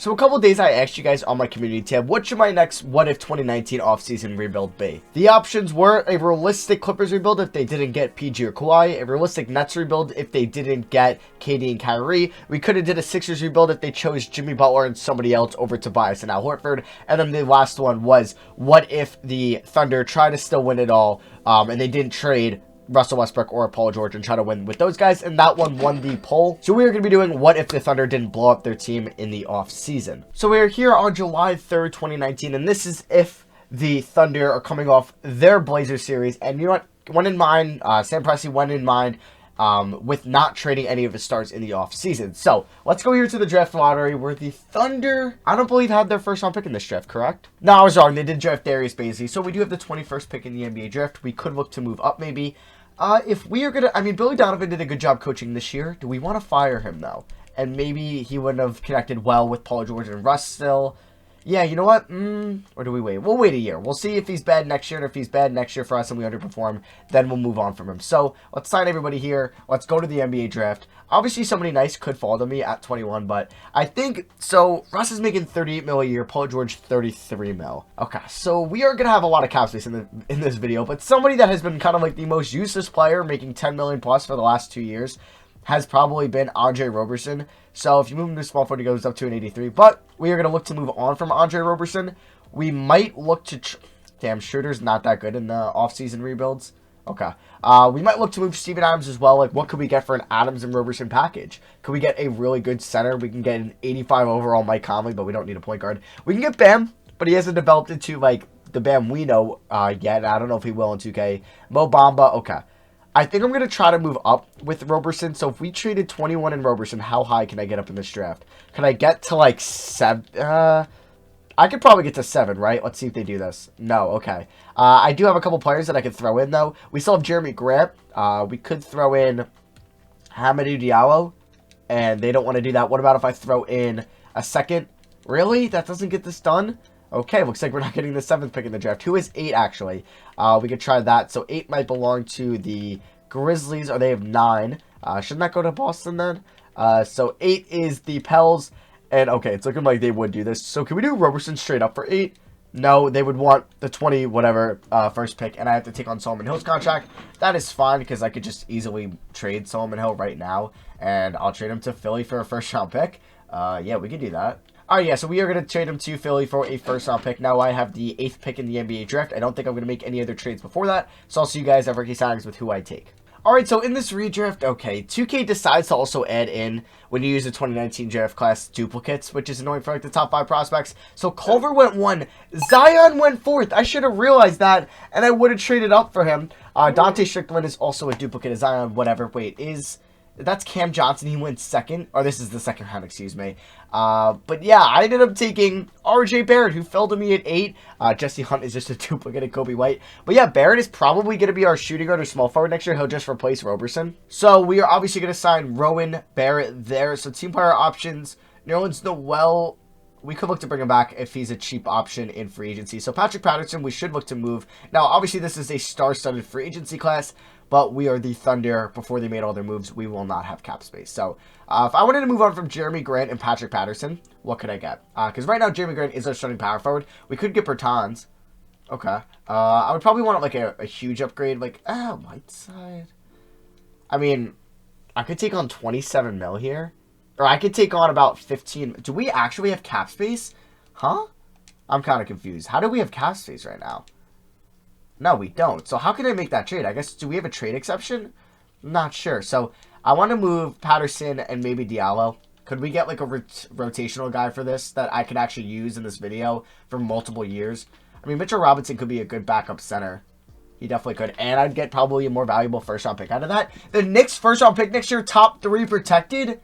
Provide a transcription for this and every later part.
So a couple days I asked you guys on my community tab, what should my next What If 2019 offseason rebuild be? The options were a realistic Clippers rebuild if they didn't get PG or Kawhi, a realistic Nets rebuild if they didn't get KD and Kyrie. We could have did a Sixers rebuild if they chose Jimmy Butler and somebody else over Tobias and Al Horford. And then the last one was, what if the Thunder try to still win it all and they didn't trade Russell Westbrook or Paul George and try to win with those guys, and that one won the poll. So we are going to be doing what if the Thunder didn't blow up their team in the offseason. So we are here on July 3rd, 2019, and this is if the Thunder are coming off their Blazers series, and you know what, one in mind, Sam Presti went in mind with not trading any of his stars in the offseason. So let's go here to the draft lottery where the Thunder, I don't believe, had their first round pick in this draft, correct? No, I was wrong. They did draft Darius Bazley. So we do have the 21st pick in the NBA draft. We could look to move up maybe. If we are going to, I mean, Billy Donovan did a good job coaching this year. Do we want to fire him, though? And maybe he wouldn't have connected well with Paul George and Russ still. Yeah, you know what? Or do we wait? We'll wait a year. We'll see if he's bad next year. And if he's bad next year for us and we underperform, then we'll move on from him. So let's sign everybody here. Let's go to the NBA draft. Obviously, somebody nice could fall to me at 21, but I think, so Russ is making $38 million a year, Paul George $33 million. Okay, so we are going to have a lot of cap space in this video, but somebody that has been kind of like the most useless player, making $10 million plus for the last 2 years, has probably been Andre Roberson. So if you move him to small forward, he goes up to an 83, but we are going to look to move on from Andre Roberson. We might look to, damn, Schroeder's not that good in the offseason rebuilds. Okay. We might look to move Steven Adams as well. Like, what could we get for an Adams and Roberson package? Could we get a really good center? We can get an 85 overall Mike Conley, but we don't need a point guard. We can get Bam, but he hasn't developed into, like, the Bam we know yet. I don't know if he will in 2K. Mo Bamba, okay. I think I'm going to try to move up with Roberson. So if we traded 21 in Roberson, how high can I get up in this draft? Can I get to, like, 7? I could probably get to 7, right? Let's see if they do this. No, okay. I do have a couple players that I could throw in, though. We still have Jeremy Grant. We could throw in Hamidou Diallo, and they don't want to do that. What about if I throw in a second? Really? That doesn't get this done? Okay, looks like we're not getting the 7th pick in the draft. Who is 8, actually? We could try that. So 8 might belong to the Grizzlies, or they have 9. Shouldn't that go to Boston, then? So 8 is the Pels. And, okay, it's looking like they would do this. So, can we do Roberson straight up for 8? No, they would want the 20 whatever first pick, and I have to take on Solomon Hill's contract. That is fine, because I could just easily trade Solomon Hill right now, and I'll trade him to Philly for a first-round pick. Yeah, we could do that. Alright, yeah, so we are going to trade him to Philly for a first-round pick. Now I have the 8th pick in the NBA draft. I don't think I'm going to make any other trades before that, so I'll see you guys at rookie signings with who I take. Alright, so in this redraft, okay, 2K decides to also add in, when you use the 2019 draft class, duplicates, which is annoying for like the top 5 prospects. So Culver went 1, Zion went 4th. I should have realized that, and I would have traded up for him. Dante Strickland is also a duplicate of Zion, whatever. Wait, that's Cam Johnson, he went 2nd, or this is the 2nd round, excuse me. But yeah, I ended up taking RJ Barrett, who fell to me at 8. Jesse Hunt is just a duplicate of Kobe White. But yeah, Barrett is probably going to be our shooting guard or small forward next year. He'll just replace Roberson. So we are obviously going to sign Rowan Barrett there. So team player options, Nerlens Noel, we could look to bring him back if he's a cheap option in free agency. So Patrick Patterson, we should look to move. Now, obviously, this is a star-studded free agency class, but we are the Thunder. Before they made all their moves, we will not have cap space. So if I wanted to move on from Jeremy Grant and Patrick Patterson, what could I get? Because right now, Jeremy Grant is our starting power forward. We could get Bertans. Okay. I would probably want like a huge upgrade, like, Whiteside. I mean, I could take on 27 mil here. Or I could take on about 15. Do we actually have cap space? Huh? I'm kind of confused. How do we have cap space right now? No, we don't. So how can I make that trade? I guess, do we have a trade exception? I'm not sure. So I want to move Patterson and maybe Diallo. Could we get like a rotational guy for this that I could actually use in this video for multiple years? I mean, Mitchell Robinson could be a good backup center. He definitely could. And I'd get probably a more valuable first-round pick out of that. The Knicks first-round pick next year, top 3 protected.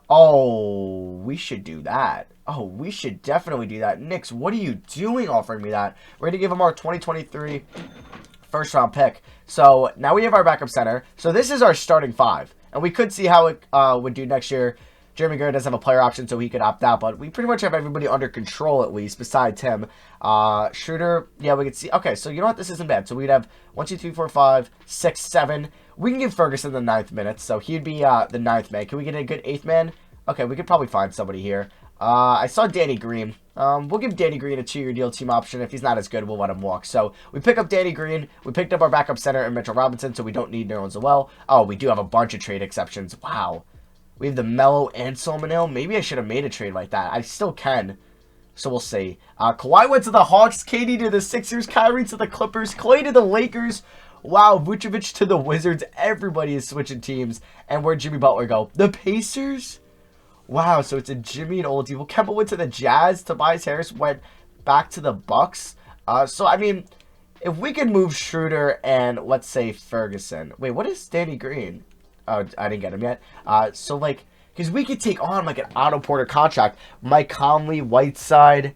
Oh, we should do that. Oh, we should definitely do that. Knicks, what are you doing offering me that? We're going to give him our 2023 first-round pick. So now we have our backup center. So this is our starting 5. And we could see how it would do next year. Jeremy Grant doesn't have a player option, so he could opt out. But we pretty much have everybody under control, at least, besides him. Schroeder, yeah, we could see. Okay, so you know what? This isn't bad. So we'd have 1, 2, 3, 4, 5, 6, 7. We can give Ferguson the 9th minute, so he'd be the 9th man. Can we get a good 8th man? Okay, we could probably find somebody here. I saw Danny Green. We'll give Danny Green a 2-year deal team option. If he's not as good, we'll let him walk. So we pick up Danny Green. We picked up our backup center and Mitchell Robinson, so we don't need Nerlens Noel. Oh, we do have a bunch of trade exceptions. Wow. We have the Melo and Solomon Hill. Maybe I should have made a trade like that. I still can. So we'll see. Kawhi went to the Hawks. KD to the Sixers. Kyrie to the Clippers. Clay to the Lakers. Wow, Vucevic to the Wizards. Everybody is switching teams. And where'd Jimmy Butler go? The Pacers? Wow, so it's a Jimmy and Oladipo. Kemba went to the Jazz. Tobias Harris went back to the Bucks. So, I mean, if we could move Schroeder and, let's say, Ferguson. Wait, what is Danny Green? Oh, I didn't get him yet. So, like, because we could take on, like, an Otto Porter contract. Mike Conley, Whiteside.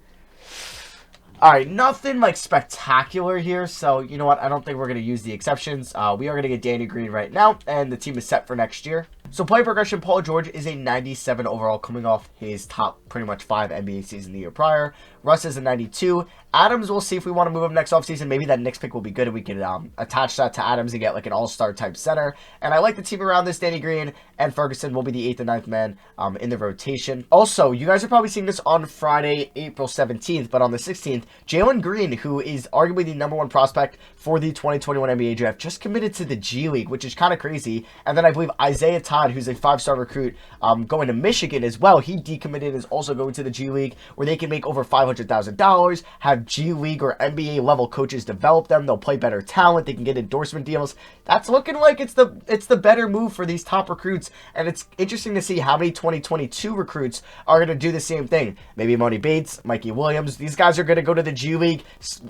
All right, nothing, like, spectacular here. So, you know what? I don't think we're going to use the exceptions. We are going to get Danny Green right now, and the team is set for next year. So, play progression, Paul George is a 97 overall coming off his top pretty much 5 NBA season the year prior. Russ is a 92. Adams, we'll see if we want to move him next offseason. Maybe that Knicks pick will be good and we can attach that to Adams and get like an all-star type center. And I like the team around this. Danny Green and Ferguson will be the 8th and 9th man in the rotation. Also, you guys are probably seeing this on Friday, April 17th, but on the 16th, Jalen Green, who is arguably the #1 prospect for the 2021 NBA draft, just committed to the G League, which is kind of crazy. And then I believe Isaiah Todd, who's a 5-star recruit going to Michigan as well, he decommitted, is also going to the G League, where they can make over $500,000, have G League or NBA level coaches develop them. They'll play better talent. They can get endorsement deals. That's looking like it's the better move for these top recruits. And it's interesting to see how many 2022 recruits are going to do the same thing. Maybe Monty Bates, Mikey Williams. These guys are going to go to the G League.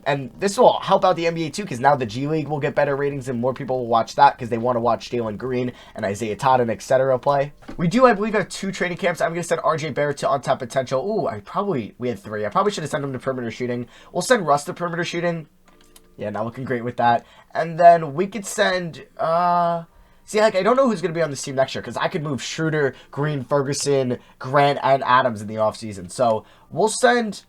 And this will help out the NBA too, because now the G League will get better ratings and more people will watch that because they want to watch Jalen Green and Isaiah Todd and etc. play. We do, I believe, have 2 training camps. I'm going to send RJ Barrett to untapped potential. Ooh, we had 3. I probably should have sent him to perimeter shooting. We'll send Russ to perimeter shooting. Yeah, not looking great with that. And then we could send, see, like, I don't know who's going to be on this team next year because I could move Schroeder, Green, Ferguson, Grant, and Adams in the offseason. So we'll send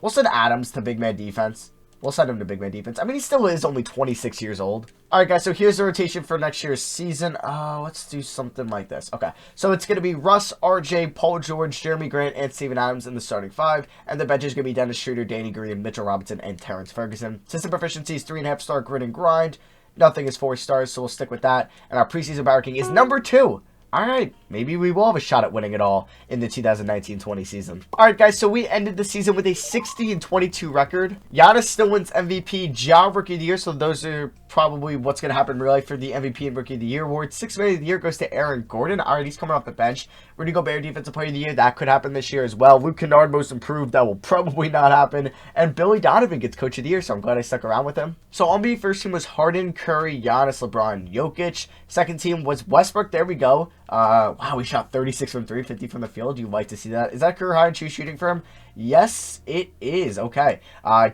Adams to big man defense. We'll send him to big man defense. I mean, he still is only 26 years old. All right, guys, so here's the rotation for next year's season. Let's do something like this. Okay, so it's going to be Russ, RJ, Paul George, Jeremy Grant, and Steven Adams in the starting 5. And the bench is going to be Dennis Schroeder, Danny Green, Mitchell Robinson, and Terrence Ferguson. System proficiency is 3.5-star grit and grind. Nothing is 4 stars, so we'll stick with that. And our preseason power ranking is number 2. All right, maybe we will have a shot at winning it all in the 2019-20 season. All right, guys, so we ended the season with a 60-22 record. Giannis still wins MVP, Ja Rookie of the Year, so those are probably what's going to happen in real life for the MVP and Rookie of the Year award. 6th Man of the Year goes to Aaron Gordon. All right, he's coming off the bench. Rudy Gobert, Defensive Player of the Year. That could happen this year as well. Luke Kennard, Most Improved. That will probably not happen. And Billy Donovan gets Coach of the Year, so I'm glad I stuck around with him. So NBA first team was Harden, Curry, Giannis, LeBron, Jokic. Second team was Westbrook. There we go. Wow, we shot 36 from 3, 50 from the field. You'd like to see that. Is that career high in true shooting for him? Yes, it is. Okay.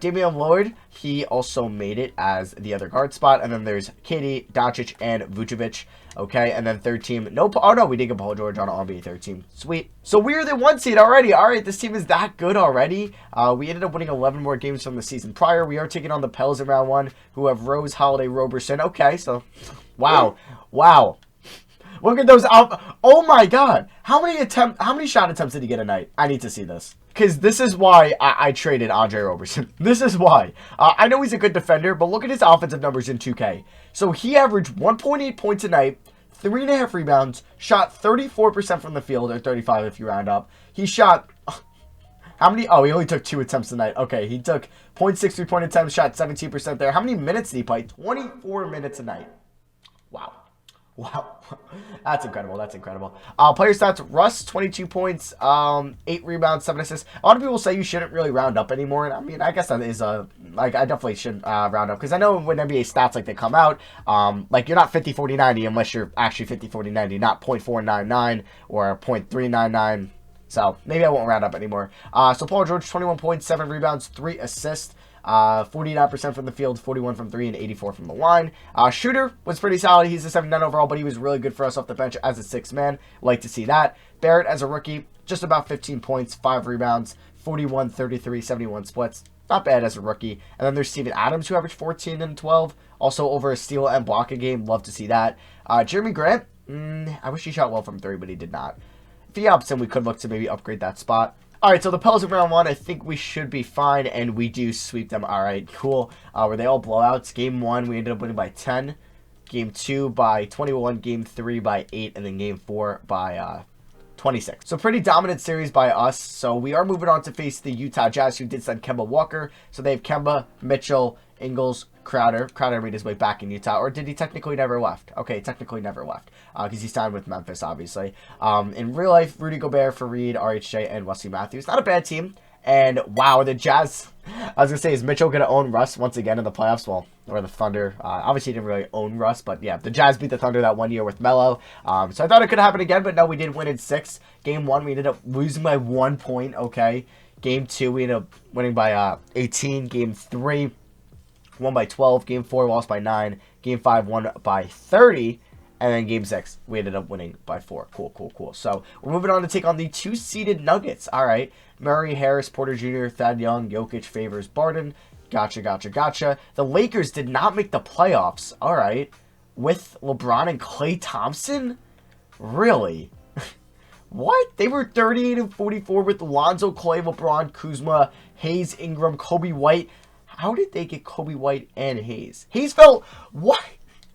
Damian Lillard, he also made it as the other guard spot. And then there's KD, Doncic, and Vucevic. Okay, and then third team. No, we did get Paul George on an NBA third team. Sweet. So we're the 1 seed already. All right, this team is that good already. We ended up winning 11 more games from the season prior. We are taking on the Pels in round 1, who have Rose, Holiday, Roberson. Okay, so wow. Look at those out. Oh my God. How many shot attempts did he get a night? I need to see this. Because this is why I traded Andre Roberson. This is why. I know he's a good defender, but look at his offensive numbers in 2K. So he averaged 1.8 points a night, 3.5 rebounds, shot 34% from the field, or 35 if you round up. He shot... How many? Oh, he only took 2 attempts a night. Okay, he took 0.6 3-point attempts, shot 17% there. How many minutes did he play? 24 minutes a night. Wow. That's incredible. Player stats, Russ, 22 points, 8 rebounds, 7 assists. A lot of people say you shouldn't really round up anymore. And I mean, I guess that is I definitely shouldn't round up. Because I know when NBA stats, like, they come out, like, you're not 50-40-90 unless you're actually 50-40-90, not .499 or .399. So maybe I won't round up anymore. So Paul George, 21 points, 7 rebounds, 3 assists. 49% from the field, 41 from 3, and 84 from the line. Shooter was pretty solid. He's a 79 overall, but he was really good for us off the bench as a 6th man. Like to see that. Barrett as a rookie, just about 15 points, 5 rebounds, 41, 33, 71 splits. Not bad as a rookie. And then there's Steven Adams, who averaged 14 and 12. Also over a steal and block a game. Love to see that. Jeremy Grant, I wish he shot well from 3, but he did not. If he helps him, we could look to maybe upgrade that spot. All right, so the Pels in round 1, I think we should be fine, and we do sweep them. All right, cool. Were they all blowouts? Game 1, we ended up winning by 10. Game 2 by 21. Game 3 by 8. And then Game 4 by 26. So pretty dominant series by us. So we are moving on to face the Utah Jazz, who did send Kemba Walker. So they have Kemba, Mitchell, Ingles, Crowder. Crowder made his way back in Utah. Or did he technically never left? Okay, technically never left. Because he signed with Memphis, obviously. In real life, Rudy Gobert, Fareed, RHJ, and Wesley Matthews. Not a bad team. And wow, the Jazz, I was going to say, is Mitchell going to own Russ once again in the playoffs? Well, or the Thunder. Obviously, he didn't really own Russ, but yeah, the Jazz beat the Thunder that 1 year with Melo. So I thought it could happen again, but no, we did win in 6. Game 1, we ended up losing by 1 point, okay. Game 2, we ended up winning by 18. Game 3, won by 12. Game 4, lost by 9. Game 5, won by 30. And then Game 6, we ended up winning by 4. Cool. So we're moving on to take on the 2-seeded Nuggets. All right. Murray, Harris, Porter Jr., Thad Young, Jokic, Favors, Barton. Gotcha. The Lakers did not make the playoffs. All right. With LeBron and Klay Thompson? Really? What? They were 38-44 with Lonzo, Klay, LeBron, Kuzma, Hayes, Ingram, Kobe White. How did they get Kobe White and Hayes? Hayes fell... What?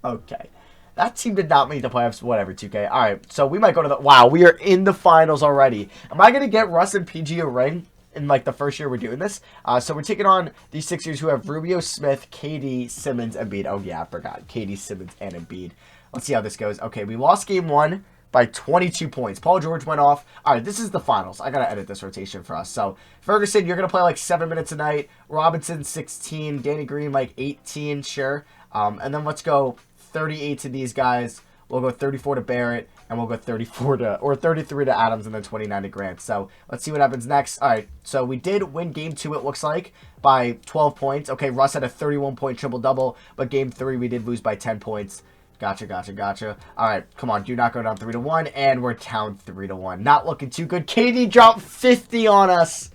Okay. That team did not make the playoffs. Whatever, 2K. All right, so we might go to the... Wow, we are in the finals already. Am I going to get Russ and PG a ring in, like, the first year we're doing this? So we're taking on these Sixers who have Rubio, Smith, KD, Simmons, Embiid. Oh, yeah, I forgot. KD, Simmons, and Embiid. Let's see how this goes. Okay, we lost game 1 by 22 points. Paul George went off. All right, this is the finals. I got to edit this rotation for us. So, Ferguson, you're going to play, like, 7 minutes a night. Robinson, 16. Danny Green, like, 18, sure. And then let's go... 38 to these guys. We'll go 34 to Barrett, and we'll go 33 to Adams, and then 29 to Grant. So let's see what happens next. All right, so we did win game 2, it looks like, by 12 points. Okay, Russ had a 31-point triple-double, but game 3 we did lose by 10 points. Gotcha. All right, come on, do not go down 3-1, and we're down 3-1. Not looking too good. KD dropped 50 on us.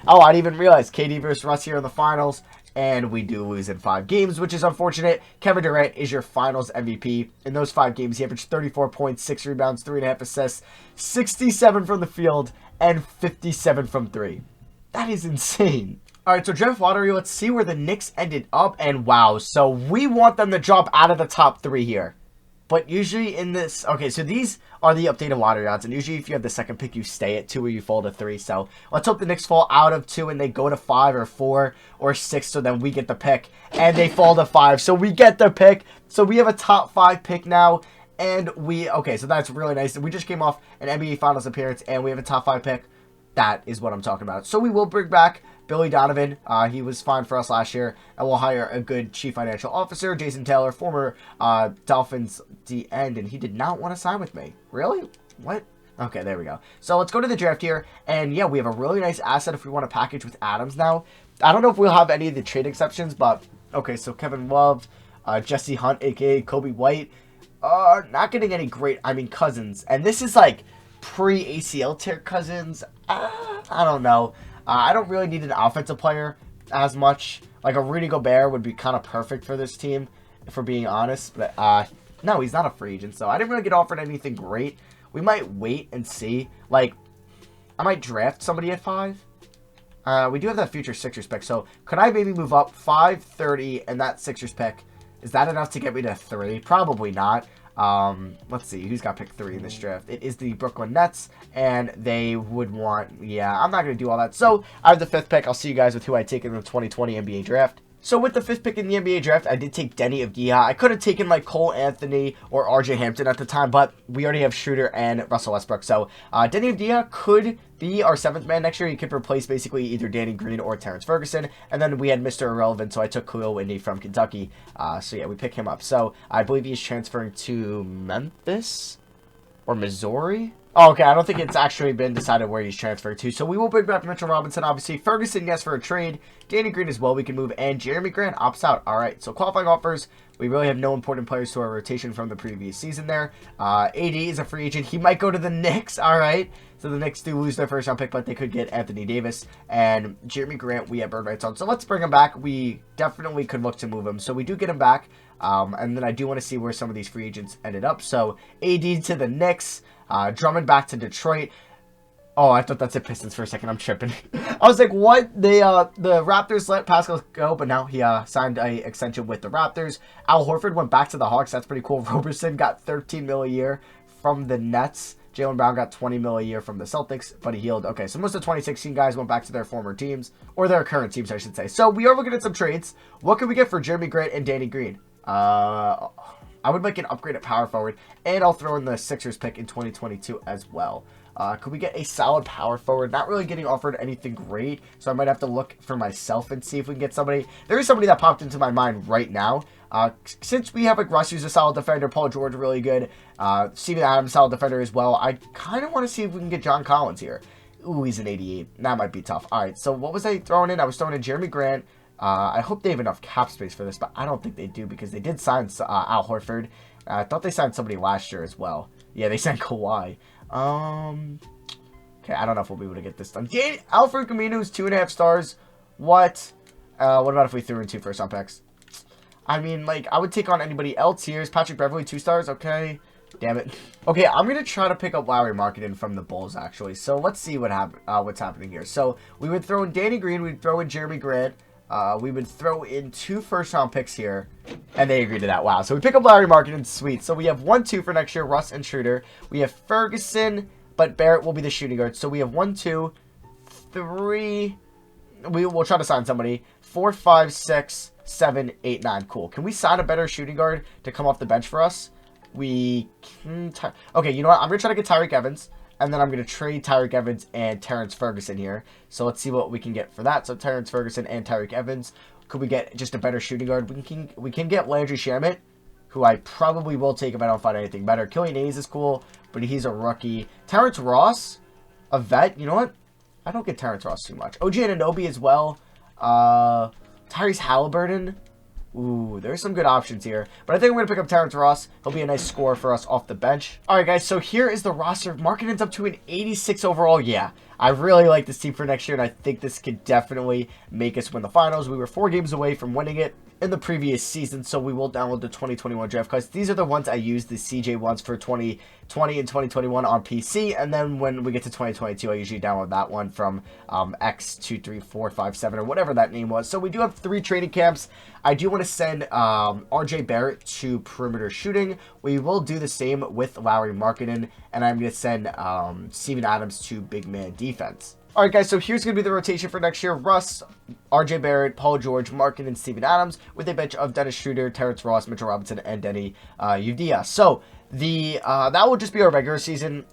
Oh, I didn't even realize KD versus Russ here in the finals. And we do lose in 5 games, which is unfortunate. Kevin Durant is your finals MVP. In those 5 games, he averaged 34 points, 6 rebounds, 3.5 assists, 67 from the field, and 57 from 3. That is insane. All right, so draft lottery, let's see where the Knicks ended up. And wow, so we want them to drop out of the top 3 here. But usually in this... Okay, so these are the updated lottery odds. And usually if you have the second pick, you stay at 2 or you fall to 3. So let's hope the Knicks fall out of 2 and they go to 5 or 4 or 6. So then we get the pick. And they fall to 5. So we get the pick. So we have a top 5 pick now. And we... Okay, so that's really nice. We just came off an NBA Finals appearance. And we have a top 5 pick. That is what I'm talking about. So we will bring back Billy Donovan. He was fine for us last year. And we'll hire a good chief financial officer, Jason Taylor, former Dolphins D end. And he did not want to sign with me. Really? What? Okay, there we go. So let's go to the draft here. And yeah, we have a really nice asset if we want to package with Adams now. I don't know if we'll have any of the trade exceptions, but okay, so Kevin Love, Jesse Hunt, a.k.a. Kobe White. Not getting any great, Cousins. And this is like pre-ACL tear Cousins. I don't know. I don't really need an offensive player as much. Like a Rudy Gobert would be kind of perfect for this team, if we're being honest. But no, he's not a free agent, so I didn't really get offered anything great. We might wait and see. Like, I might draft somebody at 5. We do have that future Sixers pick, so could I maybe move up 5, 30, and that Sixers pick? Is that enough to get me to 3? Probably not. Let's see, who's got pick 3 in this draft? It is the Brooklyn Nets, and they would want, yeah, I'm not going to do all that. So, I have the 5th pick. I'll see you guys with who I take in the 2020 NBA draft. So, with the 5th pick in the NBA draft, I did take Denny Avdija. I could have taken, like, Cole Anthony or RJ Hampton at the time, but we already have Schroeder and Russell Westbrook. So, Denny Avdija could be our 7th man next year. He could replace basically either Danny Green or Terrence Ferguson. And then we had Mr. Irrelevant, so I took Khalil Whitney from Kentucky. So, yeah, we pick him up. So, I believe he's transferring to Memphis or Missouri. Oh, okay, I don't think it's actually been decided where he's transferred to. So we will bring back Mitchell Robinson, obviously. Ferguson, yes, for a trade. Danny Green as well, we can move. And Jeremy Grant opts out. All right, so qualifying offers. We really have no important players to our rotation from the previous season there. AD is a free agent. He might go to the Knicks. All right. So the Knicks do lose their first round pick, but they could get Anthony Davis. And Jeremy Grant, we have bird rights on. So let's bring him back. We definitely could look to move him. So we do get him back. And then I do want to see where some of these free agents ended up. So AD to the Knicks. Drummond back to Detroit. Oh, I thought that's a Pistons for a second. I'm tripping. I was like, what? They the Raptors let Pascal go, but now he signed a extension with the Raptors. Al Horford went back to the Hawks. That's pretty cool. Roberson got 13 mil a year from the Nets. Jaylen Brown got 20 mil a year from the Celtics, but he healed. Okay, so most of the 2016 guys went back to their former teams, or their current teams, I should say. So we are looking at some trades. What can we get for Jeremy Grant and Danny Green? I would like an upgrade at power forward, and I'll throw in the Sixers pick in 2022 as well. Could we get a solid power forward? Not really getting offered anything great, so I might have to look for myself and see if we can get somebody. There is somebody that popped into my mind right now. Since we have like Russ, who's a solid defender, Paul George really good, Steven Adams solid defender as well. I kind of want to see if we can get John Collins here. Ooh, he's an 88. That might be tough. All right, so what was I throwing in? I was throwing in Jeremy Grant. I hope they have enough cap space for this, but I don't think they do because they did sign Al Horford. I thought they signed somebody last year as well. Yeah, they signed Kawhi. Okay, I don't know if we'll be able to get this done. Alfred Camino's 2.5 stars. What? What about if we threw in 2 first-round picks? I mean, like, I would take on anybody else here. Is Patrick Beverley 2 stars? Okay. Damn it. Okay, I'm going to try to pick up Lauri Markkanen from the Bulls, actually. So, let's see what's happening here. So, we would throw in Danny Green. We'd throw in Jeremy Grant. We would throw in 2 first-round picks here. And they agreed to that. Wow. So, we pick up Lauri Markkanen. Sweet. So, we have 1-2 for next year. Russ and Schroeder. We have Ferguson, but Barrett will be the shooting guard. So, we have 1, 2, 3. We'll try to sign somebody. 4, 5, 6, 7, 8, 9. Cool. Can we sign a better shooting guard to come off the bench for us? We can... Okay, you know what? I'm going to try to get Tyreke Evans. And then I'm going to trade Tyreke Evans and Terrence Ferguson here. So let's see what we can get for that. So Terrence Ferguson and Tyreke Evans. Could we get just a better shooting guard? We can get Landry Shamet, who I probably will take if I don't find anything better. Killian Hayes is cool, but he's a rookie. Terrence Ross, a vet. You know what? I don't get Terrence Ross too much. OG Anunoby as well. Tyrese Halliburton. Ooh, there's some good options here. But I think I'm going to pick up Terrence Ross. He'll be a nice scorer for us off the bench. All right, guys, so here is the roster. Markkanen's up to an 86 overall. Yeah, I really like this team for next year, and I think this could definitely make us win the finals. We were 4 games away from winning it in the previous season, so we will download the 2021 draft cards. These are the ones I used, the CJ ones for 2020 and 2021 on PC, and then when we get to 2022, I usually download that one from X234557 or whatever that name was. So we do have 3 training camps. I do want to send RJ Barrett to perimeter shooting. We will do the same with Lauri Markkanen, and I'm going to send Steven Adams to big man defense. All right, guys, so here's going to be the rotation for next year. Russ, RJ Barrett, Paul George, Markkanen, and Steven Adams, with a bench of Dennis Schroeder, Terrence Ross, Mitchell Robinson, and Denny Udea. So that will just be our regular season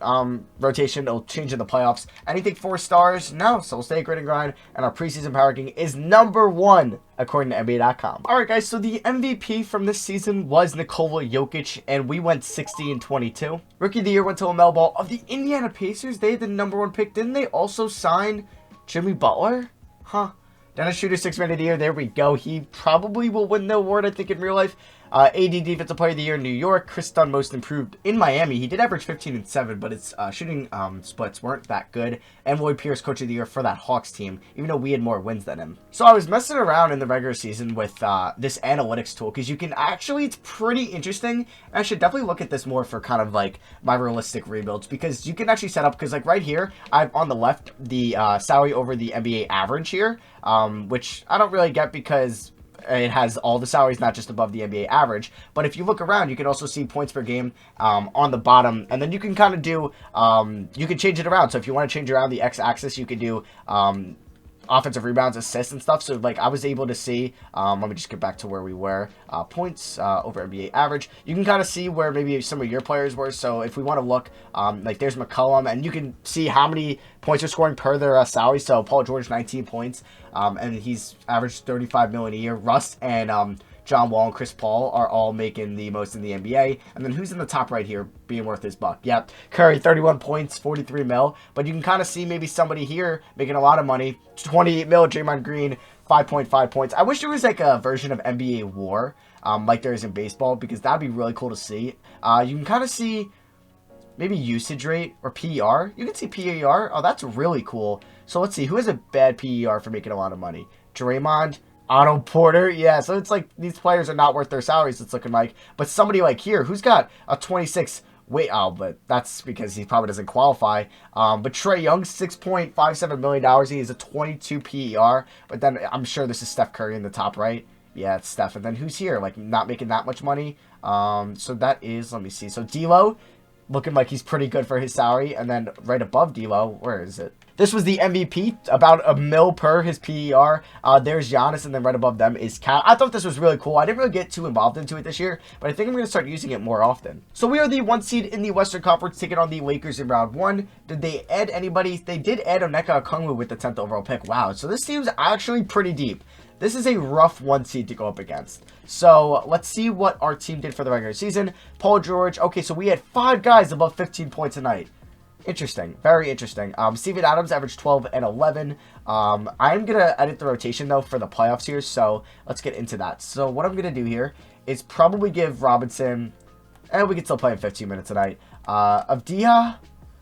rotation. It'll change in the playoffs. Anything 4 stars? No. So we'll stay grit and grind. And our preseason power ranking is #1 according to NBA.com. All right, guys. So the MVP from this season was Nikola Jokic, and we went 60-22. Rookie of the year went to LaMelo Ball of the Indiana Pacers. They had the #1 pick. Didn't they also sign Jimmy Butler? Huh. Dennis Schroeder, 6th man of the year. There we go. He probably will win the award, I think, in real life. AD Defensive Player of the Year in New York. Chris Dunn, Most Improved in Miami. He did average 15 and 7, but his shooting splits weren't that good. And Lloyd Pierce, Coach of the Year for that Hawks team, even though we had more wins than him. So I was messing around in the regular season with this analytics tool, because you can actually, it's pretty interesting. I should definitely look at this more for kind of like my realistic rebuilds, because you can actually set up, because like right here, I've on the left the salary over the NBA average here, which I don't really get because it has all the salaries, not just above the NBA average. But if you look around, you can also see points per game on the bottom. And then you can kind of do, you can change it around. So if you want to change around the x-axis, you can do offensive rebounds, assists, and stuff. So like I was able to see, let me just get back to where we were, points over NBA average. You can kind of see where maybe some of your players were. So if we want to look, like there's McCollum, and you can see how many points are scoring per their salary. So Paul George, 19 points, and he's averaged 35 million a year. Russ and John Wall and Chris Paul are all making the most in the NBA. And then who's in the top right here being worth his buck? Yep, Curry, 31 points, 43 mil. But you can kind of see maybe somebody here making a lot of money. 28 mil, Draymond Green, 5.5 points. I wish there was like a version of NBA WAR like there is in baseball, because that'd be really cool to see. You can kind of see maybe usage rate or PER. You can see PER. Oh, that's really cool. So let's see. Who has a bad PER for making a lot of money? Draymond, Otto Porter. Yeah, so it's like these players are not worth their salaries, it's looking like. But somebody like here, who's got a 26 Wait, oh, but that's because he probably doesn't qualify. But Trae Young, $6.57 million. He has a 22 PER. But then I'm sure this is Steph Curry in the top right. Yeah, it's Steph. And then who's here? Like, not making that much money. So that is, let me see. So D'Lo, looking like he's pretty good for his salary. And then right above D'Lo, where is it? This was the MVP, about a mil per his PER. There's Giannis, and then right above them is Cat. I thought this was really cool. I didn't really get too involved into it this year, but I think I'm going to start using it more often. So we are the 1 seed in the Western Conference, taking on the Lakers in round 1. Did they add anybody? They did add Onyeka Okongwu with the 10th overall pick. Wow, so this team's actually pretty deep. This is a rough 1 seed to go up against. So let's see what our team did for the regular season. Paul George. Okay, so we had 5 guys above 15 points a night. Interesting. Very interesting. Steven Adams averaged 12 and 11. I'm going to edit the rotation, though, for the playoffs here. So let's get into that. So what I'm going to do here is probably give Robinson, and we can still play him 15 minutes a night. Avdia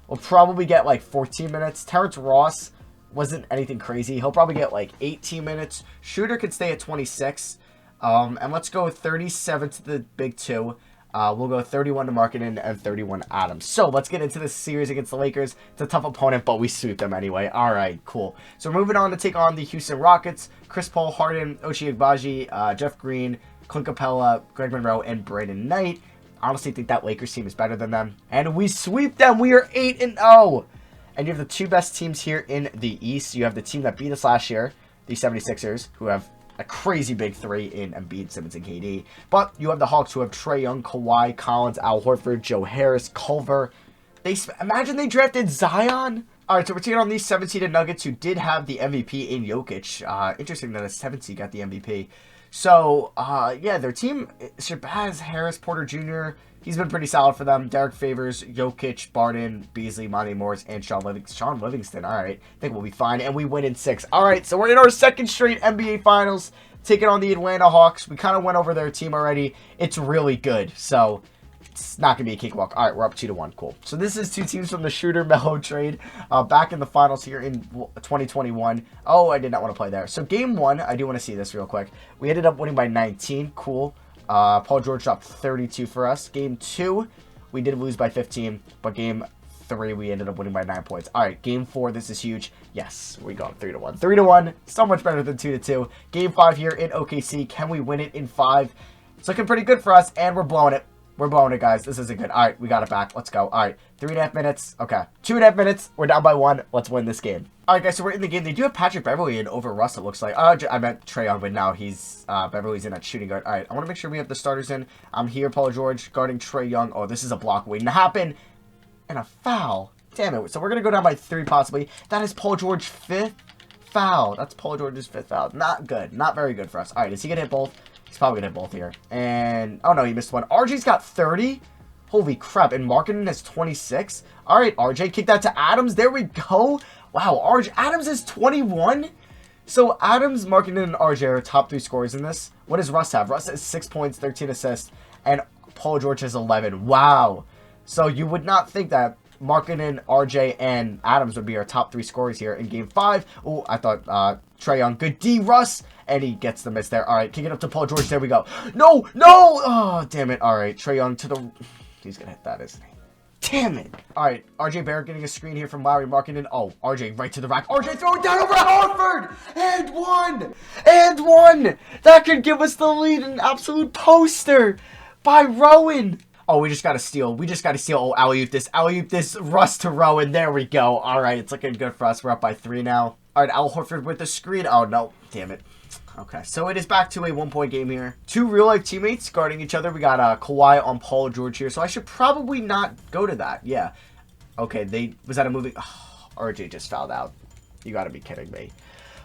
will probably get like 14 minutes. Terrence Ross wasn't anything crazy. He'll probably get like 18 minutes. Shooter could stay at 26. And let's go with 37 to the big 2. We'll go 31 to Markkanen and 31 to Adams. So let's get into this series against the Lakers. It's a tough opponent, but we sweep them anyway. All right, cool. So we're moving on to take on the Houston Rockets. Chris Paul, Harden, Ochai Agbaji, Jeff Green, Clint Capella, Greg Monroe, and Brandon Knight. I honestly think that Lakers team is better than them. And we sweep them. We are 8-0. And you have the 2 best teams here in the East. You have the team that beat us last year, the 76ers, who have a crazy big 3 in Embiid, Simmons, and KD. But you have the Hawks, who have Trae Young, Kawhi, Collins, Al Horford, Joe Harris, Culver. Imagine they drafted Zion. All right, so we're taking on these 7-seeded Nuggets, who did have the MVP in Jokic. Interesting that a 7-seed got the MVP. So, yeah, their team, Shabazz, Harris, Porter Jr., he's been pretty solid for them. Derek Favors, Jokic, Barton, Beasley, Monty Morris, and Sean Livingston. All right, I think we'll be fine. And we win in 6. All right, so we're in our 2nd straight NBA Finals, taking on the Atlanta Hawks. We kind of went over their team already. It's really good, so it's not going to be a cakewalk. All right, we're up 2-1. Cool. So this is 2 teams from the Shooter Melo trade back in the finals here in 2021. Oh, I did not want to play there. So game 1, I do want to see this real quick. We ended up winning by 19. Cool. Paul George dropped 32 for us. Game 2, we did lose by 15, but game 3, we ended up winning by 9 points. All right, game 4, this is huge. Yes, we go 3-1. 3-1, so much better than 2-2. Game 5 here in OKC. Can we win it in 5? It's looking pretty good for us, and we're blowing it. We're blowing it, guys. This isn't good. All right, we got it back. Let's go. All right, 3.5 minutes. Okay, 2.5 minutes. We're down by 1. Let's win this game. All right, guys, so we're in the game. They do have Patrick Beverley in over Russ, it looks like. I meant Trae Young, but now he's Beverley's in at shooting guard. All right, I want to make sure we have the starters in. I'm here, Paul George, guarding Trae Young. Oh, this is a block waiting to happen. And a foul. Damn it. So we're going to go down by 3 possibly. That is Paul George's 5th foul. That's Paul George's 5th foul. Not good. Not very good for us. All right, is he going to hit both? He's probably going to hit both here. And, oh no, he missed one. RJ's got 30. Holy crap. And Markkanen has 26. All right, RJ, kick that to Adams. There we go. Wow, Adams is 21. So Adams, Markkanen, and RJ are top 3 scorers in this. What does Russ have? Russ has 6 points, 13 assists, and Paul George has 11. Wow. So you would not think that Markkanen, RJ, and Adams would be our top 3 scorers here in Game 5. Oh, I thought Trae Young. Good D, Russ. And he gets the miss there. All right, kick it up to Paul George. There we go. No, no. Oh, damn it. All right, Trae Young to the... He's going to hit that, isn't he? Damn it. All right, RJ Barrett getting a screen here from Lowry Markkanen. Oh, RJ right to the rack. RJ throwing down over Horford. And 1. And 1. That could give us the lead. An absolute poster by Rowan. Oh, we just got to steal. We just got to steal. Oh, alley-oop this. Alley-oop this. Russ to Rowan. There we go. All right, it's looking good for us. We're up by 3 now. All right, Al Horford with the screen. Oh, no. Damn it. Okay, so it is back to a 1-point game here. 2 real-life teammates guarding each other. We got Kawhi on Paul George here, so I should probably not go to that. Yeah. Okay, was that a movie? Oh, RJ just fouled out. You got to be kidding me.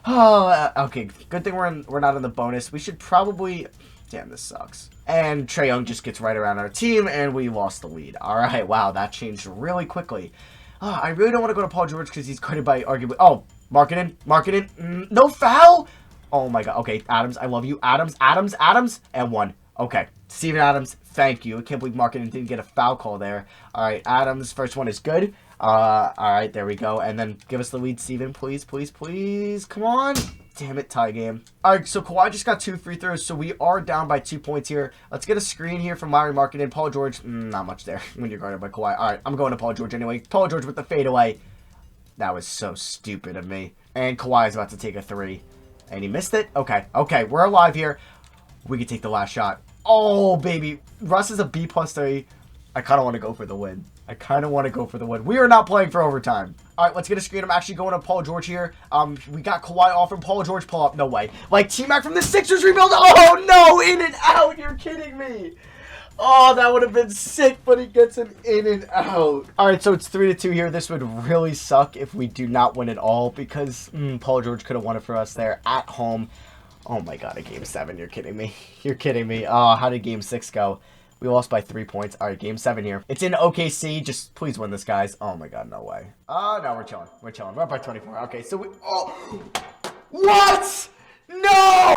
Oh, okay. Good thing we're not in the bonus. We should probably... Damn, this sucks. And Trae Young just gets right around our team, and we lost the lead. All right, wow, that changed really quickly. I really don't want to go to Paul George because he's guarded by arguably... Oh, Markkanen. No foul? Oh my god. Okay, Adams, I love you. Adams, and 1. Okay, Steven Adams, thank you. I can't believe Markkanen didn't get a foul call there. All right, Adams, first one is good. All right, there we go. And then give us the lead, Steven, please, please, please. Come on. damn it, tie game. All right, so Kawhi just got 2 free throws, so we are down by 2 points here. Let's get a screen here from Larry Markkinen. Paul George, not much there when you're guarded by Kawhi. All right, I'm going to Paul George anyway. Paul George with the fadeaway. That was so stupid of me. And Kawhi is about to take a 3. And he missed it. Okay, we're alive here. We can take the last shot. Oh, baby. Russ is a B+3. I kind of want to go for the win. We are not playing for overtime. All right, let's get a screen. I'm actually going to Paul George here. We got Kawhi off from Paul George pull up. No way. Like, T-Mac from the Sixers rebuild. Oh, no. In and out. You're kidding me. Oh, that would have been sick, but he gets him in and out. All right, so it's 3-2 here. This would really suck if we do not win at all because Paul George could have won it for us there at home. Oh, my God, a Game 7. You're kidding me. Oh, how did Game 6 go? We lost by 3 points. All right, Game 7 here. It's in OKC. Just please win this, guys. Oh, my God, no way. Oh, no, we're chilling. We're up by 24. Okay, so we... Oh, what? No!